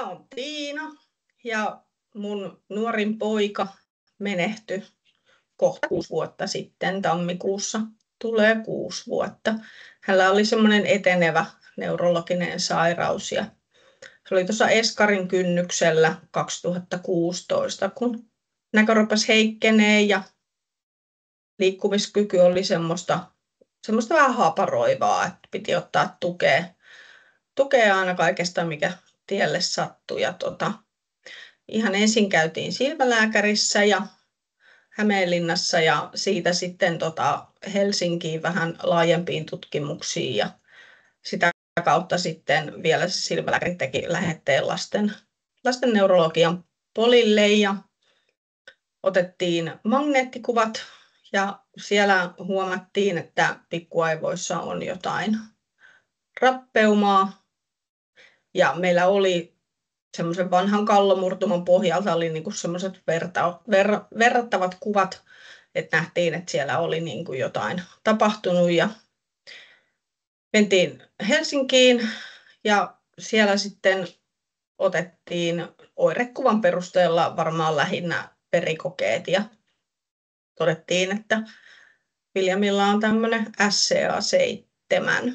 Mä oon Tiina ja mun nuorin poika menehtyi kohta 6 vuotta sitten. Tammikuussa tulee 6 vuotta. Hänellä oli semmoinen etenevä neurologinen sairaus ja se oli tuossa eskarin kynnyksellä 2016, kun näkö rupesi heikkenee ja liikkumiskyky oli semmoista vähän haparoivaa, että piti ottaa tukea aina kaikesta, mikä tielle sattui. Ja ihan ensin käytiin silmälääkärissä ja Hämeenlinnassa ja siitä sitten Helsinkiin vähän laajempiin tutkimuksiin ja sitä kautta sitten vielä se silmälääkäri teki lähetteen lasten neurologian polille ja otettiin magneettikuvat ja siellä huomattiin, että pikkuaivoissa on jotain rappeumaa ja meillä oli semmoisen vanhan kallomurtuman pohjalta oli niinku semmoiset verrattavat kuvat, että nähtiin, että siellä oli niinku jotain tapahtunut ja mentiin Helsinkiin ja siellä sitten otettiin oirekuvan perusteella varmaan lähinnä verikokeet ja todettiin, että Viljamilla on tämmöinen SCA7,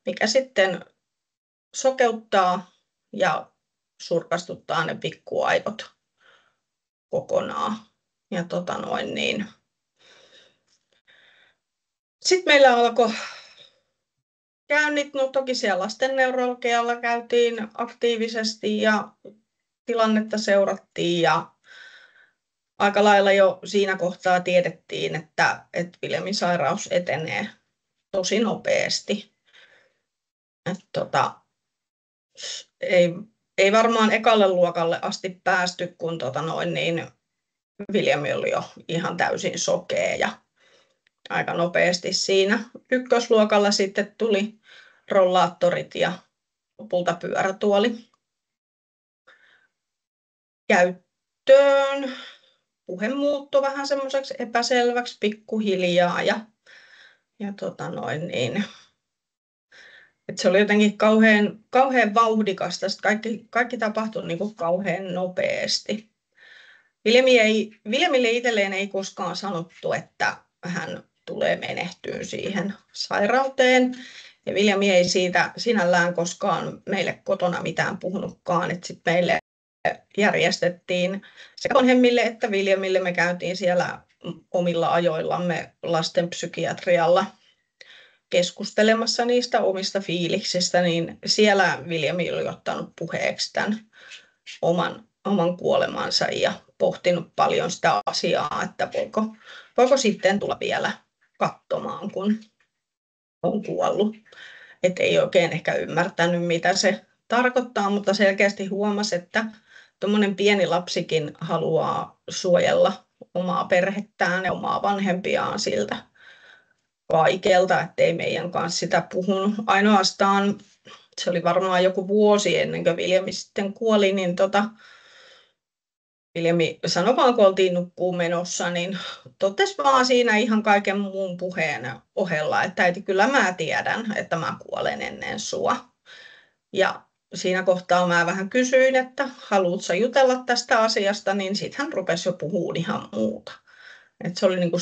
mikä sitten sokeuttaa ja surkastuttaa ne pikkuaivot kokonaan. Ja Sitten meillä alkoi käynnit, no toki siellä lastenneurologialla käytiin aktiivisesti ja tilannetta seurattiin ja aika lailla jo siinä kohtaa tiedettiin, että Viljamin sairaus etenee tosi nopeasti. Ei varmaan ekalle luokalle asti päästy, kun Viljami oli jo ihan täysin sokea ja aika nopeasti siinä ykkösluokalla sitten tuli rollaattorit ja lopulta pyörätuoli käyttöön. Puhe muuttui vähän semmoiseksi epäselväksi pikkuhiljaa ja se oli jotenkin kauhean vauhdikasta. Kaikki tapahtui niin kuin kauhean nopeasti. Viljamille itselleen ei koskaan sanottu, että hän tulee menehtyä siihen sairauteen. Ja Viljami ei siitä sinällään koskaan meille kotona mitään puhunutkaan. Sitten meille järjestettiin sekä vanhemmille että Viljamille. Me käytiin siellä omilla ajoillamme lastenpsykiatrialla keskustelemassa niistä omista fiiliksistä, niin siellä Viljami oli ottanut puheeksi tämän oman kuolemansa ja pohtinut paljon sitä asiaa, että voiko sitten tulla vielä katsomaan, kun on kuollut. Et ei oikein ehkä ymmärtänyt, mitä se tarkoittaa, mutta selkeästi huomasi, että tuommoinen pieni lapsikin haluaa suojella omaa perhettään ja omaa vanhempiaan siltä vaikealta, ettei meidän kanssa sitä puhunut. Ainoastaan se oli varmaan joku vuosi ennen kuin Viljami sitten kuoli, niin Viljami sanoi vaan, kun oltiin nukkuun menossa, niin totesi vaan siinä ihan kaiken muun puheen ohella, että äiti, kyllä mä tiedän, että mä kuolen ennen sua. Ja siinä kohtaa mä vähän kysyin, että haluatko sä jutella tästä asiasta, niin sitten hän rupesi jo puhumaan ihan muuta. Et se oli niin kuin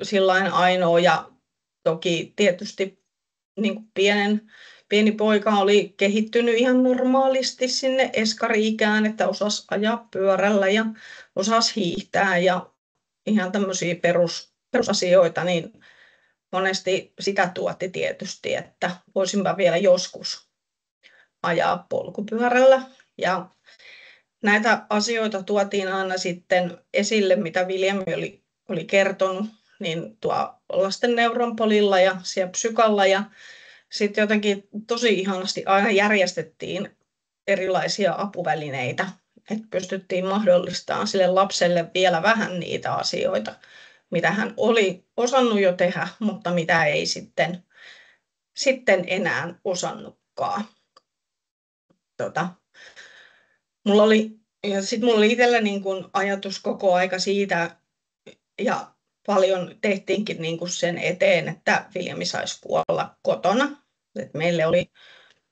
sillain ainoa ja toki tietysti niin kuin pieni poika oli kehittynyt ihan normaalisti sinne eskari-ikään, että osasi ajaa pyörällä ja osasi hiihtää ja ihan tämmöisiä perusasioita, niin monesti sitä tuotti tietysti, että voisinpa vielä joskus ajaa polkupyörällä. Ja näitä asioita tuotiin aina sitten esille, mitä Viljami oli kertonut, niin tuo lastenneuronpolilla ja siellä psykalla ja sitten jotenkin tosi ihanasti aina järjestettiin erilaisia apuvälineitä, että pystyttiin mahdollistamaan sille lapselle vielä vähän niitä asioita, mitä hän oli osannut jo tehdä, mutta mitä ei sitten enää osannutkaan. Mulla oli itsellä niin kun ajatus koko aika siitä ja paljon tehtiinkin niin kuin sen eteen, että Viljami saisi kuolla kotona. Et meille oli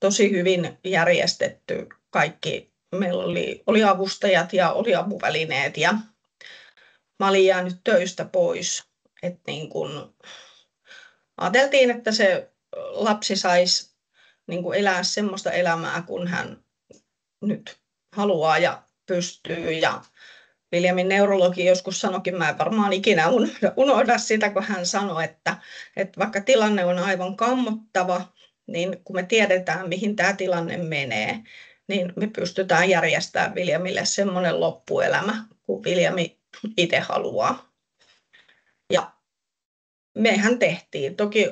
tosi hyvin järjestetty kaikki, meillä oli avustajat ja oli apuvälineet ja mä olin jäänyt töistä pois. Et niin kun, ajateltiin, että se lapsi saisi niin kun elää semmoista elämää, kun hän nyt haluaa ja pystyy. Ja Viljamin neurologi joskus sanoikin, mä en varmaan ikinä unohda sitä, kun hän sanoi, että vaikka tilanne on aivan kammottava, niin kun me tiedetään, mihin tämä tilanne menee, niin me pystytään järjestämään Viljamille semmoinen loppuelämä, kun Viljami itse haluaa. Ja mehän tehtiin. Toki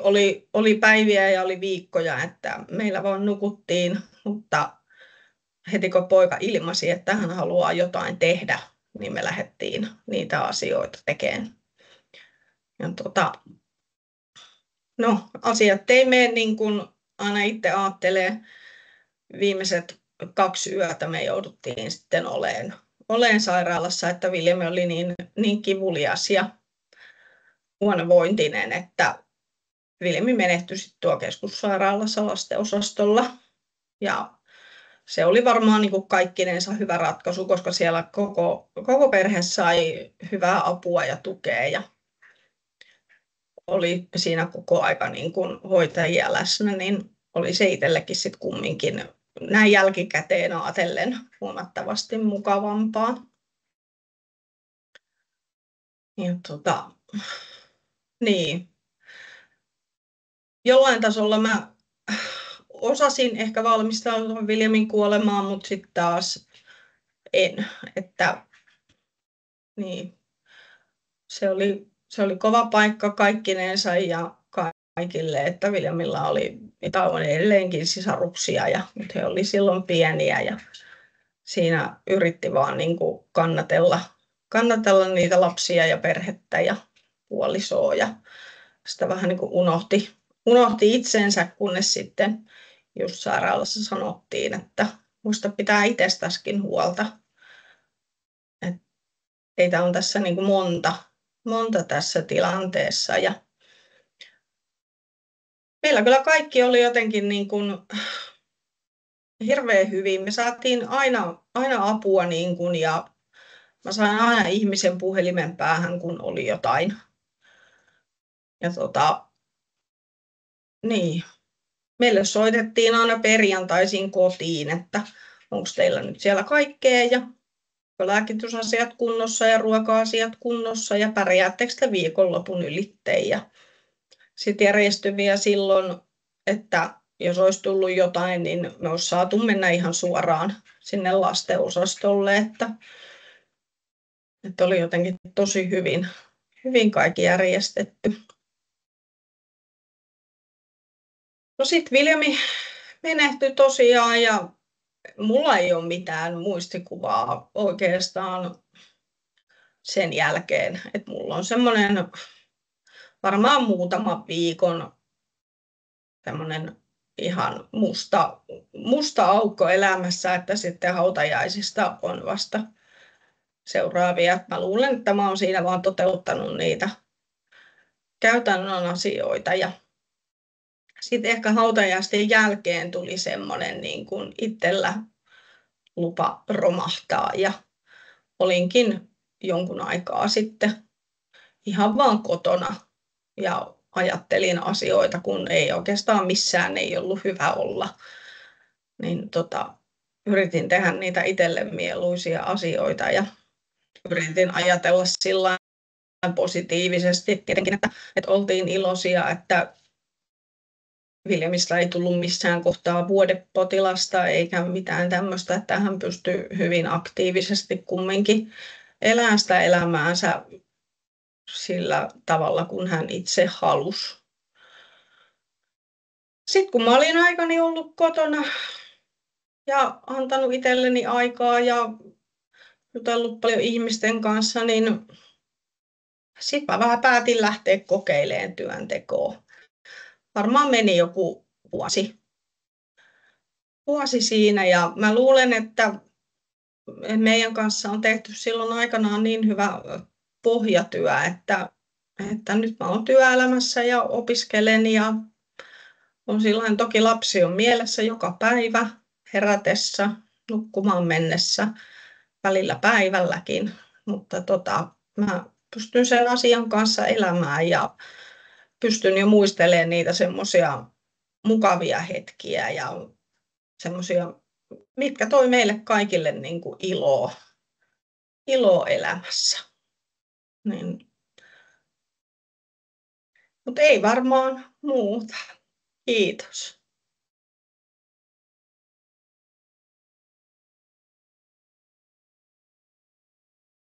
oli päiviä ja oli viikkoja, että meillä vaan nukuttiin, mutta heti kun poika ilmaisi, että hän haluaa jotain tehdä, niin me lähdettiin niitä asioita tekemään. Ja asiat ei mene niin kuin aina itse ajattelee. Viimeiset 2 yötä me jouduttiin sitten oleen sairaalassa, että Viljami oli niin kivulias ja huonovointinen, että Viljami menehtyi sitten tuo keskussairaalassa lastenosastolla. Ja se oli varmaan niin kuin kaikkinensa hyvä ratkaisu, koska siellä koko perhe sai hyvää apua ja tukea ja oli siinä koko aika niin kuin hoitajia läsnä, niin oli se itsellekin sitten kumminkin näin jälkikäteen ajatellen huomattavasti mukavampaa. Ja niin. Jollain tasolla mä osasin ehkä valmistautua Viljamin kuolemaan, mutta sitten taas en. Että, niin. Se oli kova paikka kaikkinensa ja kaikille, että Viljamilla oli, mitä on edelleenkin sisaruksia, mutta he oli silloin pieniä ja siinä yritti vaan niin kuin kannatella niitä lapsia ja perhettä ja puolisoa ja sitä vähän niin kuin unohti itsensä, kunnes sitten just sairaalassa sanottiin, että muista pitää itsestäskin huolta. Teitä on tässä niin kuin monta tässä tilanteessa. Ja meillä kyllä kaikki oli jotenkin niin kuin hirveän hyvin. Me saatiin aina apua niin kuin, ja mä sain aina ihmisen puhelimen päähän, kun oli jotain. Ja niin. Meille soitettiin aina perjantaisin kotiin, että onko teillä nyt siellä kaikkea ja lääkitysasiat kunnossa ja ruoka-asiat kunnossa ja pärjäättekö te viikonlopun ylitteen. Ja sitten järjestyi vielä silloin, että jos olisi tullut jotain, niin me olisi saatu mennä ihan suoraan sinne lastenosastolle, että oli jotenkin tosi hyvin kaikki järjestetty. No sitten Viljami menehtyi tosiaan ja mulla ei ole mitään muistikuvaa oikeastaan sen jälkeen, että mulla on semmoinen varmaan muutaman viikon semmoinen ihan musta aukko elämässä, että sitten hautajaisista on vasta seuraavia. Mä luulen, että mä oon siinä vaan toteuttanut niitä käytännön asioita. Ja sitten ehkä hautajaisten jälkeen tuli semmoinen niin kuin itsellä lupa romahtaa ja olinkin jonkun aikaa sitten ihan vaan kotona ja ajattelin asioita, kun ei oikeastaan missään ei ollut hyvä olla. Niin yritin tehdä niitä itselle mieluisia asioita ja yritin ajatella sillä positiivisesti tietenkin, että oltiin iloisia, että Viljamista ei tullut missään kohtaa vuodepotilasta eikä mitään tämmöistä, että hän pystyi hyvin aktiivisesti kumminkin elämään sitä elämäänsä sillä tavalla, kun hän itse halusi. Sitten kun mä olin aikani ollut kotona ja antanut itselleni aikaa ja jutellut paljon ihmisten kanssa, niin sitten mä vähän päätin lähteä kokeilemaan työntekoa. Varmaan meni joku vuosi siinä ja mä luulen, että meidän kanssa on tehty silloin aikanaan niin hyvä pohjatyö, että nyt mä oon työelämässä ja opiskelen ja on sillain, toki lapsi on mielessä joka päivä herätessä nukkumaan mennessä, välillä päivälläkin, mutta mä pystyn sen asian kanssa elämään ja pystyn jo muistelemaan niitä semmoisia mukavia hetkiä ja semmoisia, mitkä toi meille kaikille niin kuin iloa elämässä. Niin, mutta ei varmaan muuta. Kiitos.